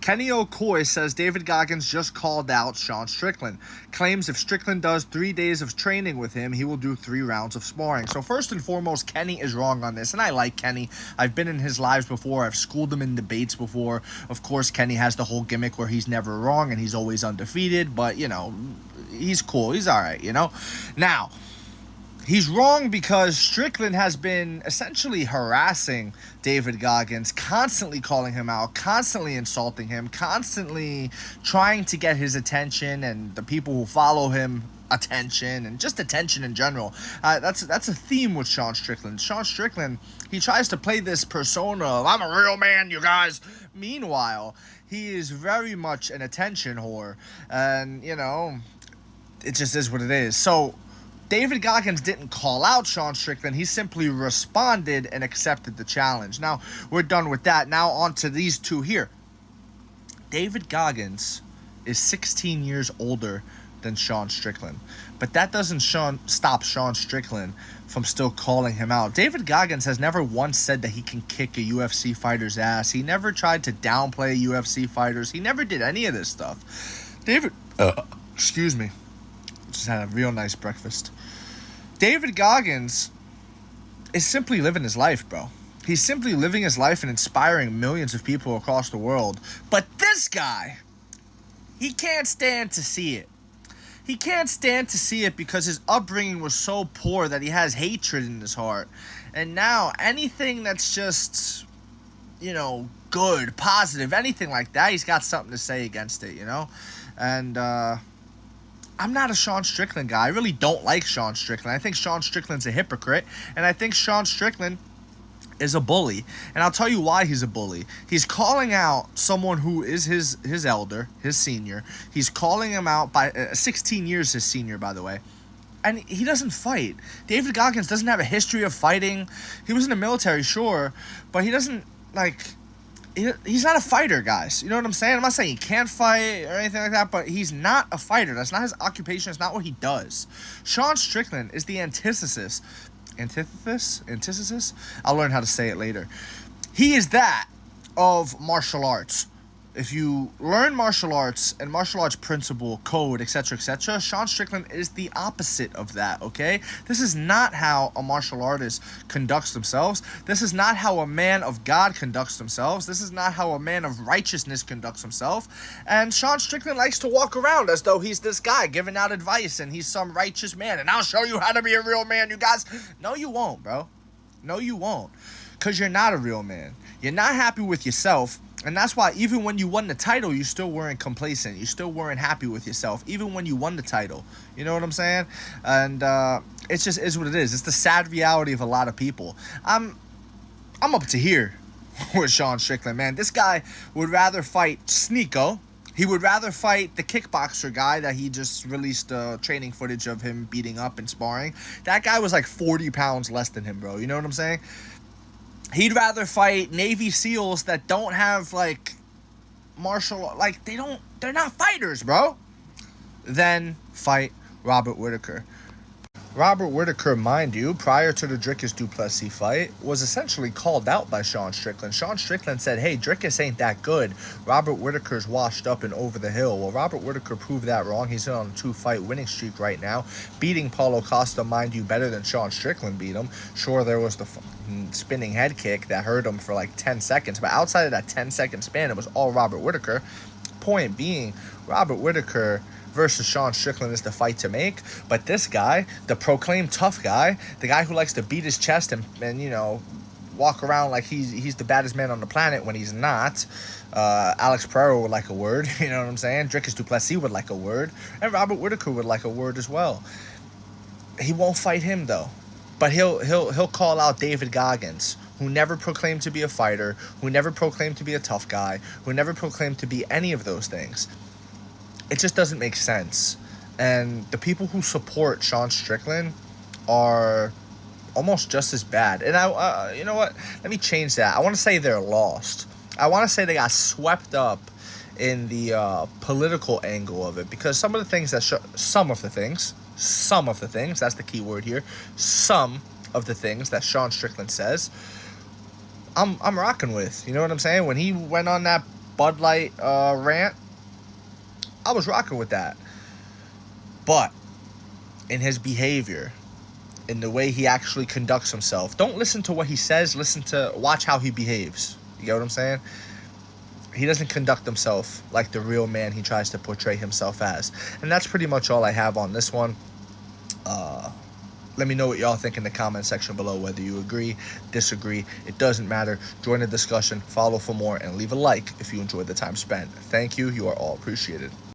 Kenny O'Coy says David Goggins just called out Sean Strickland. Claims if Strickland does 3 days of training with him, he will do 3 rounds of sparring. So first and foremost, Kenny is wrong on this. And I like Kenny. I've been in his lives before. I've schooled him in debates before. Of course, Kenny has the whole gimmick where he's never wrong and he's always undefeated. But, you know, he's cool. He's all right, you know. Now, he's wrong because Strickland has been essentially harassing David Goggins, constantly calling him out, constantly insulting him, constantly trying to get his attention and the people who follow him attention and just attention in general. That's a theme with Sean Strickland. Sean Strickland, he tries to play this persona of, I'm a real man, you guys. Meanwhile, he is very much an attention whore. And, you know, it just is what it is. So, David Goggins didn't call out Sean Strickland. He simply responded and accepted the challenge. Now, we're done with that. Now, on to these two here. David Goggins is 16 years older than Sean Strickland. But that doesn't stop Sean Strickland from still calling him out. David Goggins has never once said that he can kick a UFC fighter's ass. He never tried to downplay UFC fighters. He never did any of this stuff. Excuse me. Just had a real nice breakfast. David Goggins is simply living his life, bro. He's simply living his life and inspiring millions of people across the world. But this guy, he can't stand to see it. He can't stand to see it because his upbringing was so poor that he has hatred in his heart. And now anything that's just, you know, good, positive, anything like that, he's got something to say against it, you know? And, I'm not a Sean Strickland guy. I really don't like Sean Strickland. I think Sean Strickland's a hypocrite. And I think Sean Strickland is a bully. And I'll tell you why he's a bully. He's calling out someone who is his elder, his senior. He's calling him out by 16 years his senior, by the way. And he doesn't fight. David Goggins doesn't have a history of fighting. He was in the military, sure. But he doesn't, like... He's not a fighter, guys. You know what I'm saying? I'm not saying he can't fight or anything like that, but he's not a fighter. That's not his occupation. It's not what he does. Sean Strickland is the antithesis. Antithesis? I'll learn how to say it later. He is that of martial arts. If you learn martial arts and martial arts principle, code, etc., Sean Strickland is the opposite of that, okay? This is not how a martial artist conducts themselves. This is not how a man of God conducts themselves. This is not how a man of righteousness conducts himself. And Sean Strickland likes to walk around as though he's this guy giving out advice and he's some righteous man. And I'll show you how to be a real man, you guys. No, you won't, bro. No, you won't. Because you're not a real man. You're not happy with yourself. And that's why even when you won the title, you still weren't complacent. You still weren't happy with yourself, even when you won the title. You know what I'm saying? And it just is what it is. It's the sad reality of a lot of people. I'm up to here with Sean Strickland, man. This guy would rather fight Sneeko. He would rather fight the kickboxer guy that he just released training footage of him beating up and sparring. That guy was like 40 pounds less than him, bro. You know what I'm saying? He'd rather fight Navy SEALs that don't have, like, they're not fighters, bro, than fight Robert Whittaker. Robert Whittaker, mind you, prior to the Dricus Duplessis fight, was essentially called out by Sean Strickland. Sean Strickland said, hey, Dricus ain't that good. Robert Whittaker's washed up and over the hill. Well, Robert Whittaker proved that wrong. He's on a 2-fight winning streak right now, beating Paulo Costa, mind you, better than Sean Strickland beat him. Sure, there was the spinning head kick that hurt him for like 10 seconds, but outside of that 10-second span, it was all Robert Whittaker. Point being, Robert Whittaker versus Sean Strickland is the fight to make. But this guy, the proclaimed tough guy, the guy who likes to beat his chest and you know, walk around like he's the baddest man on the planet when he's not. Alex Pereira would like a word, you know what I'm saying? Dricus Duplessis would like a word, and Robert Whittaker would like a word as well. He won't fight him though, but he'll call out David Goggins, who never proclaimed to be a fighter, who never proclaimed to be a tough guy, who never proclaimed to be any of those things. It just doesn't make sense. And the people who support Sean Strickland are almost just as bad. And I you know what? Let me change that. I want to say they're lost. I want to say they got swept up in the political angle of it, because some of the things that some of the things, that's the key word here, some of the things that Sean Strickland says, I'm rocking with. You know what I'm saying? When he went on that Bud Light rant, I was rocking with that. But in his behavior, in the way he actually conducts himself, don't listen to what he says, watch how he behaves. You get what I'm saying? He doesn't conduct himself like the real man he tries to portray himself as. And that's pretty much all I have on this one. Let me know what y'all think in the comment section below, whether you agree, disagree. It doesn't matter. Join the discussion, follow for more, and leave a like if you enjoyed the time spent. Thank you. You are all appreciated.